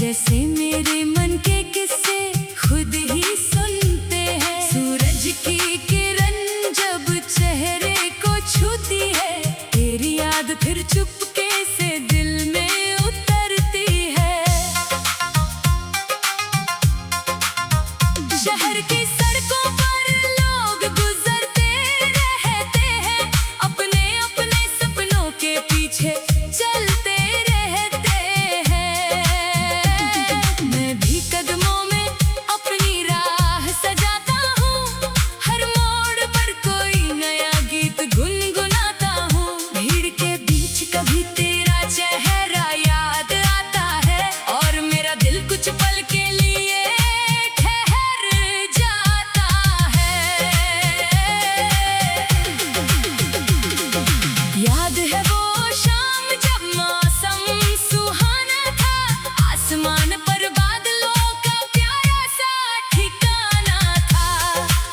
जैसे मेरे मन के किस्से खुद ही सुनते हैं। सूरज की किरण जब चेहरे को छूती है, तेरी याद फिर चुपके से दिल में उतरती है। शहर की सड़कों पर लोग गुजरते रहते हैं, अपने अपने सपनों के पीछे चलते रहते हैं। मैं भी कदमों में अपनी राह सजाता हूँ, हर मोड़ पर कोई नया गीत गुनगुनाता हूँ। भीड़ के बीच कभी तेरा चेहरा याद आता है, और मेरा दिल कुछ पल के लिए ठहर जाता है। याद है वो शाम जब मौसम सुहाना था, आसमान पर बादलों का प्यारा सा ठिकाना था।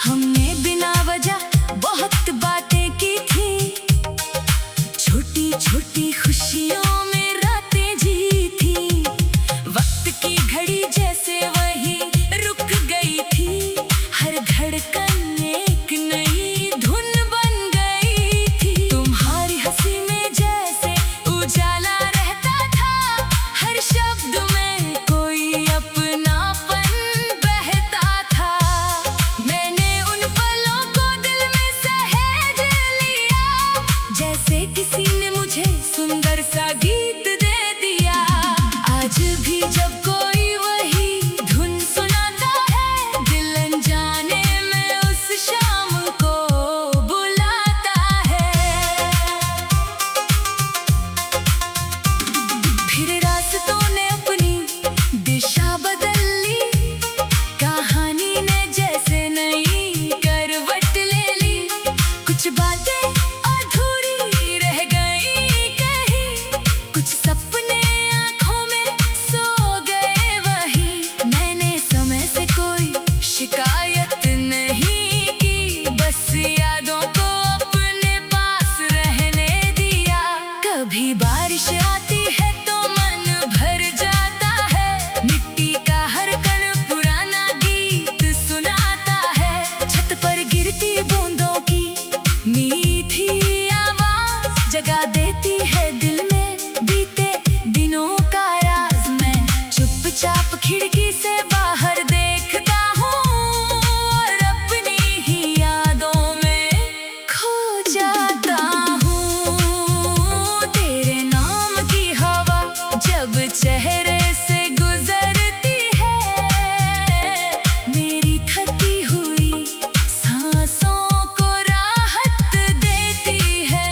हमने बिना वजह बहुत बातें की थी, छोटी छोटी खुशियों में रातें जी थी। वक्त की घड़ी जैसे वही रुक गई थी, हर धड़कन एक नई धुन बन गई थी। तुम्हारी हंसी में जैसे उजाला रहता था, हर शब्द में कोई अपनापन बहता था। मैंने उन पलों को दिल में सहेज लिया, जैसे किसी ने मुझे सुंदर सा गीत दे दिया। आज भी जब कोई वही धुन सुनाता है, दिल अनजाने में उस शाम को बुलाता है। फिर रास्तों ने अपनी दिशा बदल ली, कहानी ने जैसे नई करवट ले ली। कुछ बातें अधूरी रह गई कहीं, कुछ सपने आंखों में सो गए वहीं। मैंने समय से कोई शिकायत नहीं की, बस यादों को अपने पास रहने दिया। कभी बारिश आती है तो मन भर जाता है, मिट्टी का हर कण पुराना गीत सुनाता है। छत पर गिरती बूंदों की मीठी आवाज जगा देती है दिल में बीते दिनों का राज। मैं चुपचाप खिड़की से बाहर देखता हूँ, और अपनी ही यादों में खो जाता हूँ। तेरे नाम की हवा जब चेहरे से गुजरती है, मेरी थकी हुई सांसों को राहत देती है।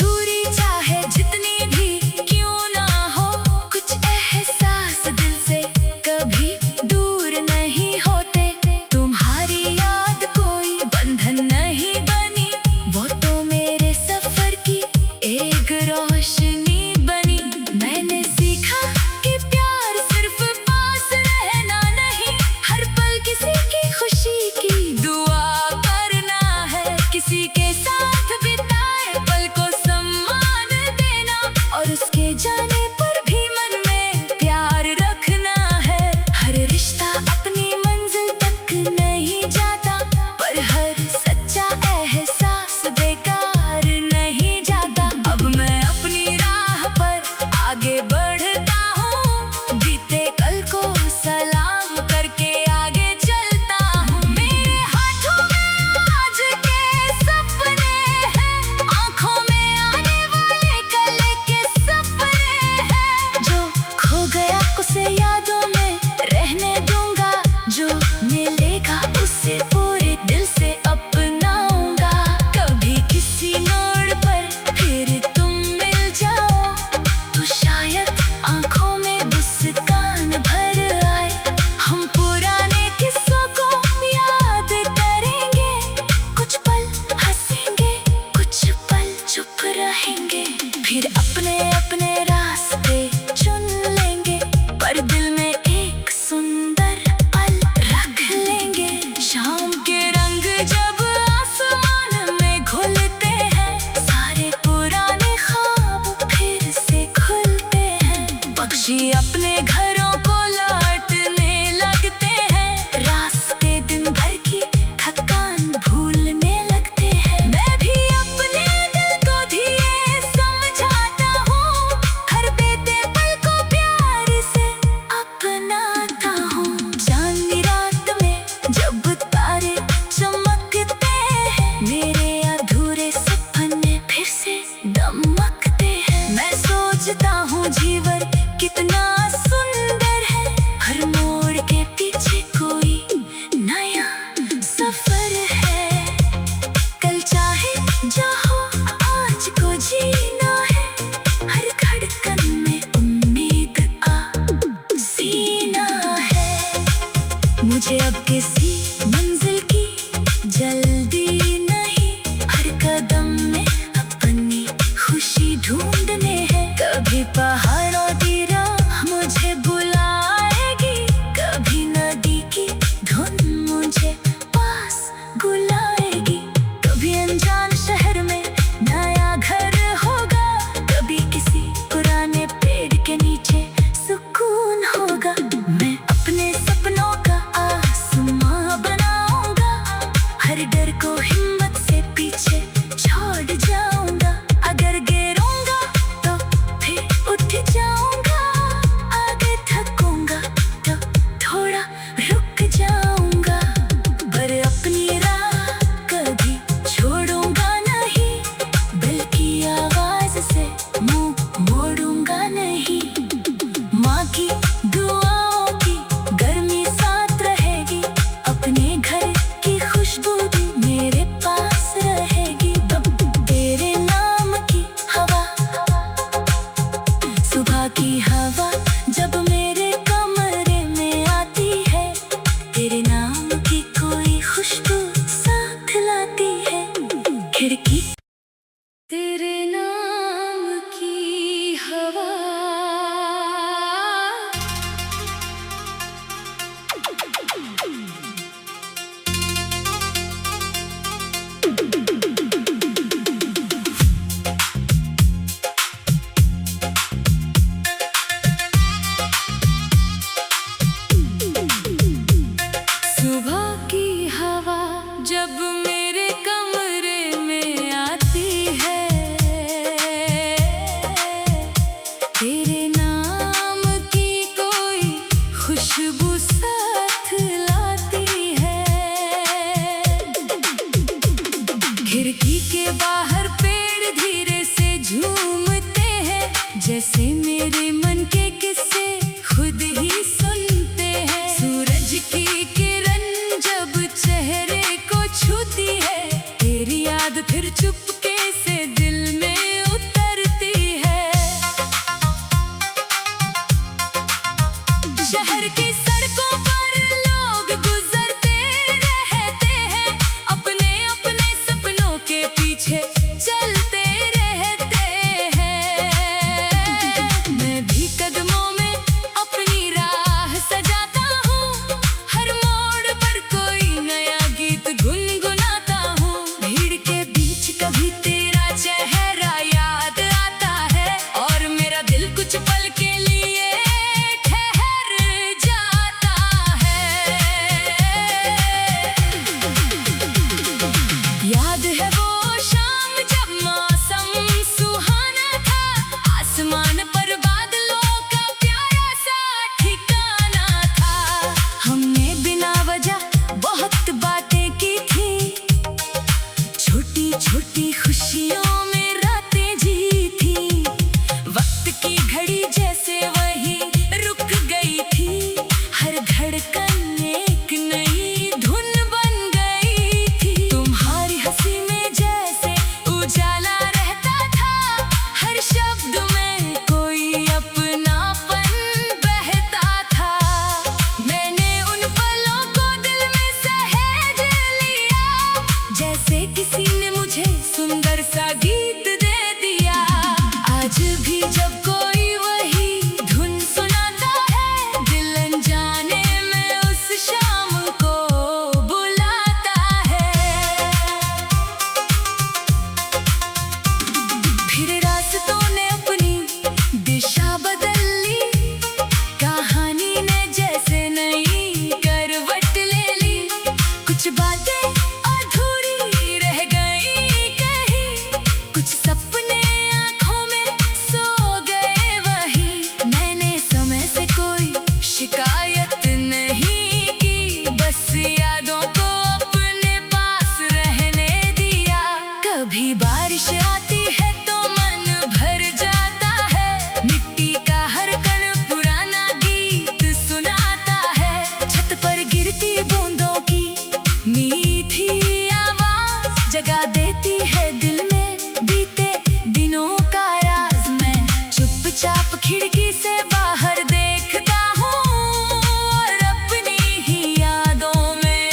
दूरी चाहे जितनी भी क्यों ना हो, कुछ एहसास दिल से कभी दूर नहीं होते। तुम्हारी याद कोई बंधन नहीं बनी, वो तो मेरे सफर की एक रोशनी बनी। मैंने सीखा कि प्यार सिर्फ पास रहना नहीं, हर पल किसी की खुशी की दुआ करना है। किसी के साथ बिताए पल को सम्मान देना, और उसके जाने पर भी मन में प्यार रखना है। हर रिश्ता अपनी मंजिल तक नहीं जाता, पर हर सच्चा एहसास बेकार नहीं जाता। अब मैं अपनी राह पर आगे बढ़ता हूँ, बीते कल को सलाम करके आगे चलता हूँ। मेरे हाथों में आज के सपने हैं, आँखों में आने वाले कल के सपने हैं। जो खो गया उसे यादों में रहने दूंगा, जो मिलेगा उसे पूरे दिल से अपनाऊंगा। कभी किसी मोड़ पर फिर तुम मिल जाओ, तो शायद आंखों में मुस्कान भर आए। हम पुराने किस्सों को याद करेंगे, कुछ पल हंसेंगे, कुछ पल चुप रहेंगे। फिर अपने अपने रास्ते चुन लेंगे, पर दिल में एक सुंदर पल रख लेंगे। शाम के रंग जब आसमान में घुलते हैं, सारे पुराने ख्वाब फिर से खुलते जैसे मेरे मन के किस्से खुद ही सुनते हैं। सूरज की किरण जब चेहरे को छूती है, तेरी याद फिर चुपके से दिल में उतरती है। शहर की सड़कों पर लोग गुजरते रहते हैं, अपने अपने सपनों के पीछे चलते रहते हैं। मैं भी कदमों में अपनी राह सजाता हूँ, हर मोड़ पर कोई नया गीत गुनगुनाता हूँ। भीड़ के बीच कभी तेरा चेहरा याद आता है, और मेरा दिल कुछ पल के लिए ठहर जाता है। याद है वो शाम जब मौसम सुहाना था, आसमान पर बादलों का प्यारा सा ठिकाना था। हमने बिना वजह बहुत बातें की थी, छोटी छोटी खुशियों में रातें जी थी। वक्त की घड़ी जैसे वही रुक गई थी, हर धड़कन एक नई धुन बन गई थी। तुम्हारी हंसी में जैसे उजाला रहता था, हर शब्द में कोई अपनापन बहता था। मैंने उन पलों को दिल में सहेज लिया, जैसे किसी ने मुझे सुंदर सा गीत दे दिया। आज भी जब कोई वही धुन सुनाता है, दिल अनजाने में उस शाम को बुलाता है। फिर रास्तों ने अपनी दिशा बदल ली, कहानी ने जैसे नई करवट ले ली। कुछ बातें अधूरी रह गई कहीं, कुछ सपने आँखों में सो गए वहीं। मैंने समय से कोई शिकायत नहीं की, बस यादों को अपने पास रहने दिया। कभी बारिश आती है तो मन भर जाता है, मिट्टी का हर कण पुराना गीत सुनाता है। छत पर गिरती बूंदों की मीठी आवाज जगा देती है दिल में बीते दिनों का राज। मैं चुपचाप खिड़की से बाहर देखता हूँ, और अपनी ही यादों में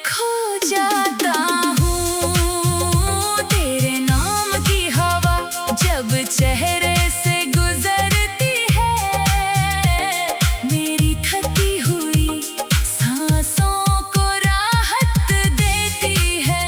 खो जाता हूँ। तेरे नाम की हवा जब चेहरे से गुजरती है, मेरी थकी हुई सांसों को राहत देती है।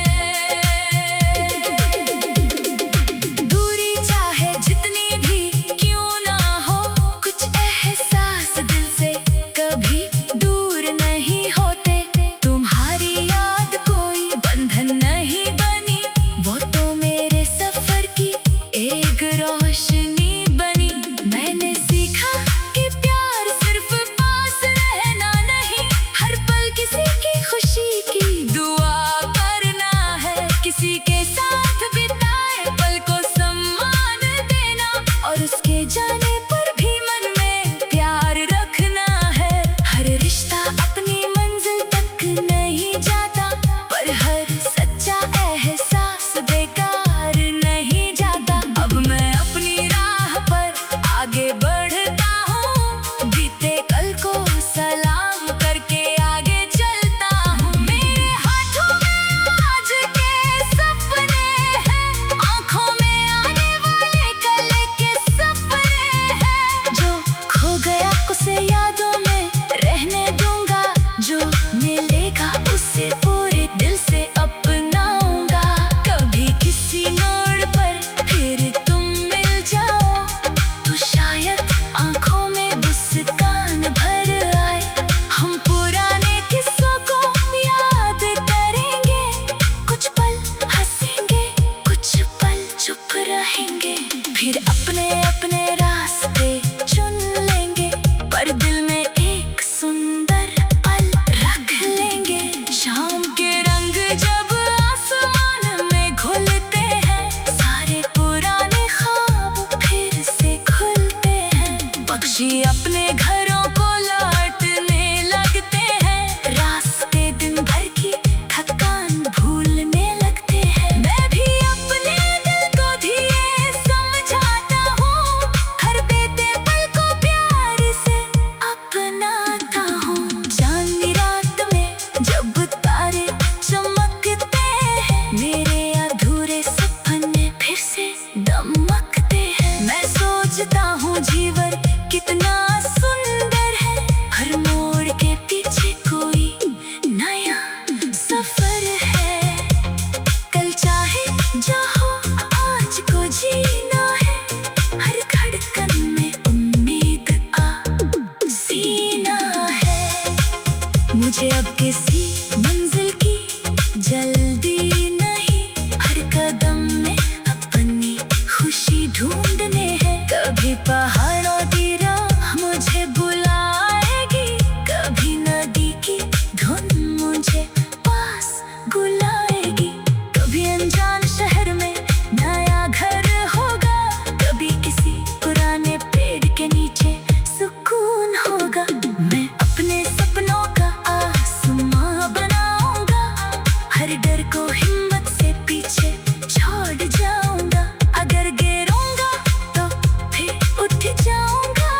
दूरी चाहे जितनी भी क्यों ना हो, कुछ एहसास दिल से कभी दूर नहीं होते। तुम्हारी याद कोई बंधन नहीं बनी, वो तो मेरे सफर की एक रोशनी बनी। मैंने सीखा कि प्यार सिर्फ पास रहना नहीं, हर पल किसी की खुशी की दुआ करना है। किसी के साथ बिताए पल को सम्मान देना, और उसके जाने पर भी मन में प्यार रखना है। हर रिश्ता अपनी मंजिल तक नहीं जाता, पर हर सच्चा एहसास बेकार नहीं जाता। अब मैं अपनी राह पर आगे बढ़ता हूँ, बीते कल को सलाम करके आगे चलता हूँ। मेरे हाथों में आज के सपने हैं, आँखों में आने वाले कल के सपने हैं। जो खो गया उसे यादों में रहने दूंगा, जो मिलेगा उसे पूरे दिल से अपनाऊंगा। कभी किसी मोड़ पर फिर तुम मिल जाओ, तो शायद आँखों में मुस्कान भर आए। हम पुराने किस्सों को याद करेंगे, कुछ पल हंसेंगे, कुछ पल चुप रहेंगे। फिर अपने अपने रास्ते चुन लेंगे, पर दिल में एक सुंदर पल रख लेंगे। शाम के रंग जब आसमान में घुलते हैं, सारे पुराने ख्वाब फिर से खुलते मुझको जीना है, हर धड़कन में उम्मीद आ सीना है। मुझे अब किसी मंजिल की जल्दी नहीं, हर कदम में अपनी खुशी ढूंढने है। कभी पहाड़ों की राह मुझे बुलाएगी, कभी नदी की धुन मुझे पास बुलाएगी। कभी अनजान शहर में नया घर होगा, कभी किसी पुराने पेड़ के नीचे सुकून होगा। मैं अपने सपनों का आसमां बनाऊंगा, हर डर को हिम्मत से पीछे छोड़ जाऊंगा। अगर गिरूंगा तो फिर उठ जाऊंगा,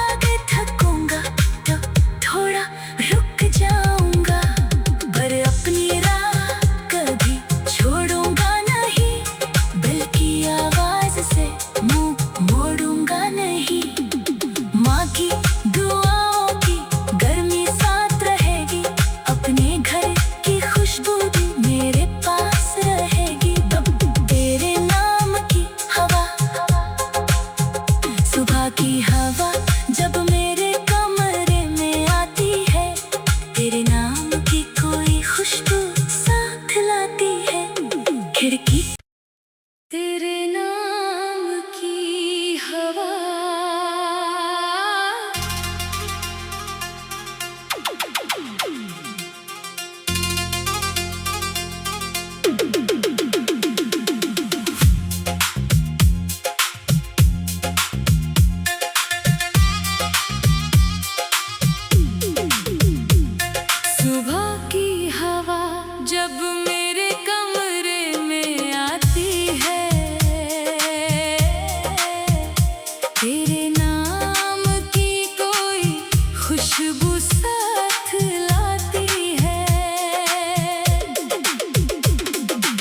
आगे थकूंगा तो थोड़ा रुक जाऊंगा। पर अपनी राह कभी छोड़ूंगा नहीं, बल्कि आवाज से मुंह मोड़ूंगा नहीं। माँ की दुआओं की गर्मी साथ रहेगी, अपने घर की खुशबू भी मेरे पास रहेगी। तेरे नाम की हवा, सुबह की हवा जब मेरे कमरे में आती है, तेरे नाम की कोई खुशबू साथ लाती है। खिड़की तेरे नाम की हवा, सुबह की हवा जब मेरे कमरे में आती है, तेरे नाम की कोई खुशबू साथ लाती है।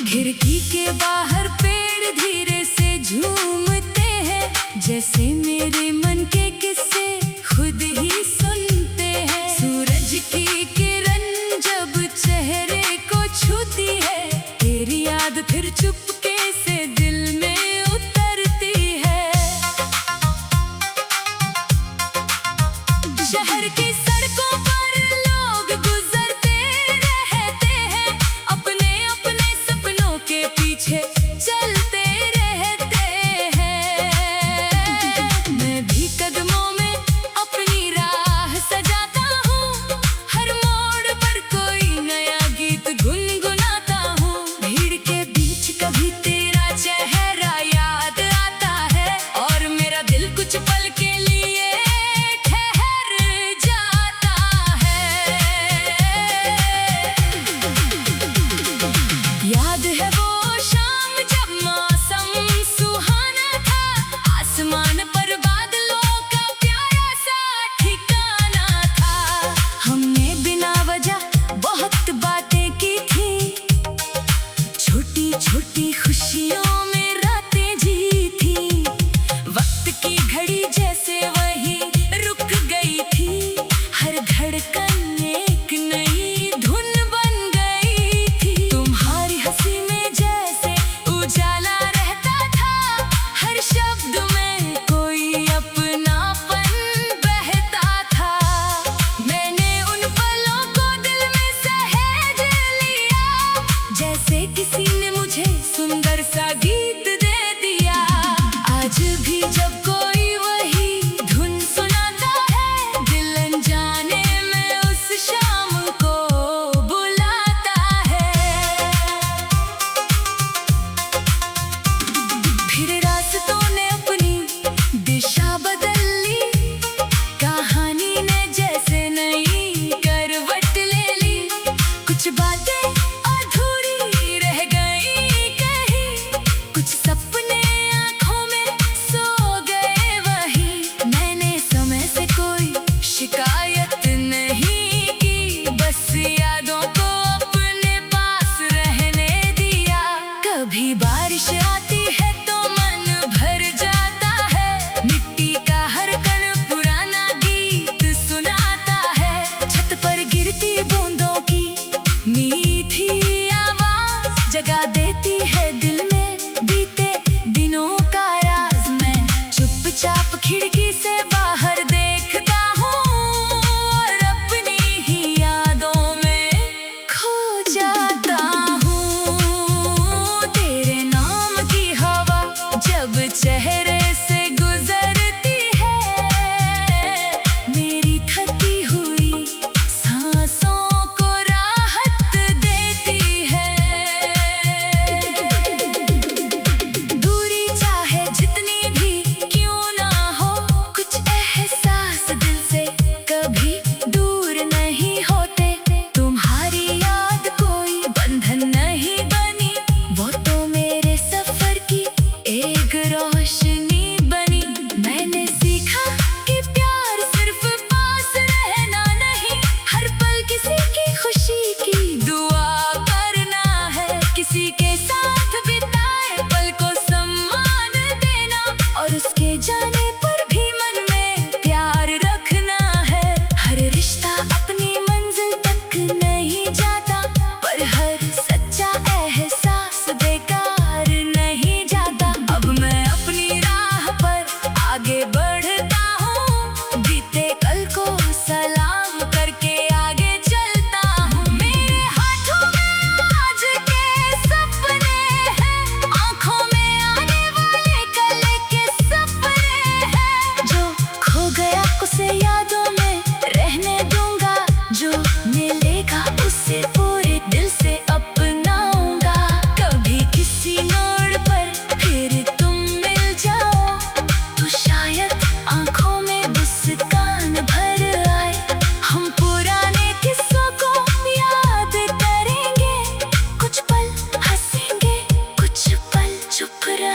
खिड़की के बाहर पेड़ धीरे से झूमते हैं, जैसे मेरे मन के किस्से खुद ही सुनते हैं। सूरज की किरण जब चेहरे को छूती है, तेरी याद फिर चुपके से दिल में उतरती है। शहर की सड़कों पर लोग गुजरते रहते हैं, अपने अपने सपनों के पीछे चलते रहते हैं। मैं भी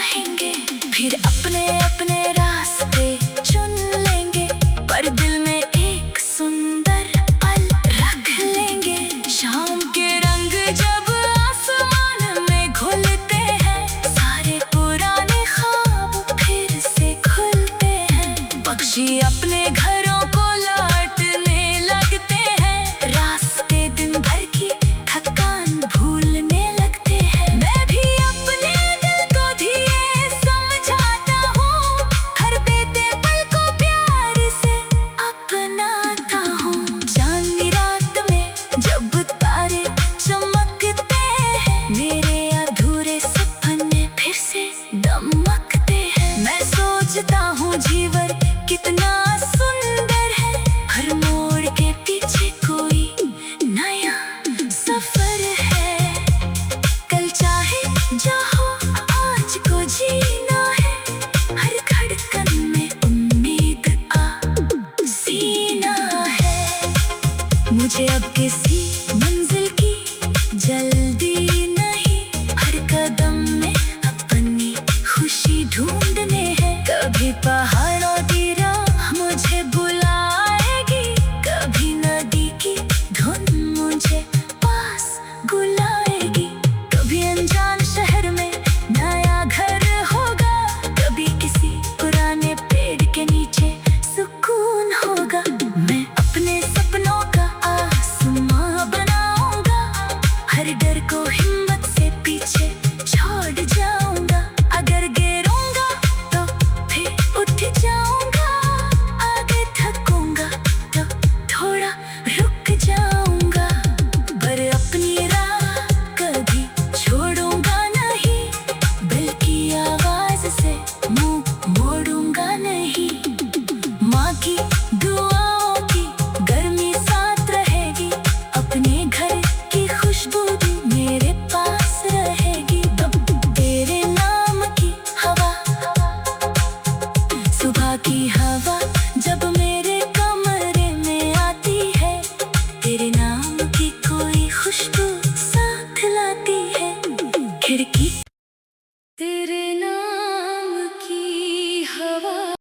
जाएंगे, फिर अपने अपने रास्ते चुन लेंगे, पर दिल में एक सुंदर पल रख लेंगे। शाम के रंग जब आसमान में घुलते हैं, सारे पुराने ख्वाब फिर से खुलते हैं। पक्षी अपने घरों को लौटने लगते हैं, रास्ते दिन भर की थकान भूलने लगते हैं। मैं भी अपने दिल को धीरे समझाता हूँ, हर बीते पल को प्यार से अपनाता हूँ। चांदनी रात में जब तारे चमकते हैं, मेरे अधूरे सपने फिर से दमकते हैं। मैं सोचता हूँ जीवन कितना सुंदर है, हर मोड़ के पीछे कोई नया सफर है। कल चाहे जो हो आज को जीना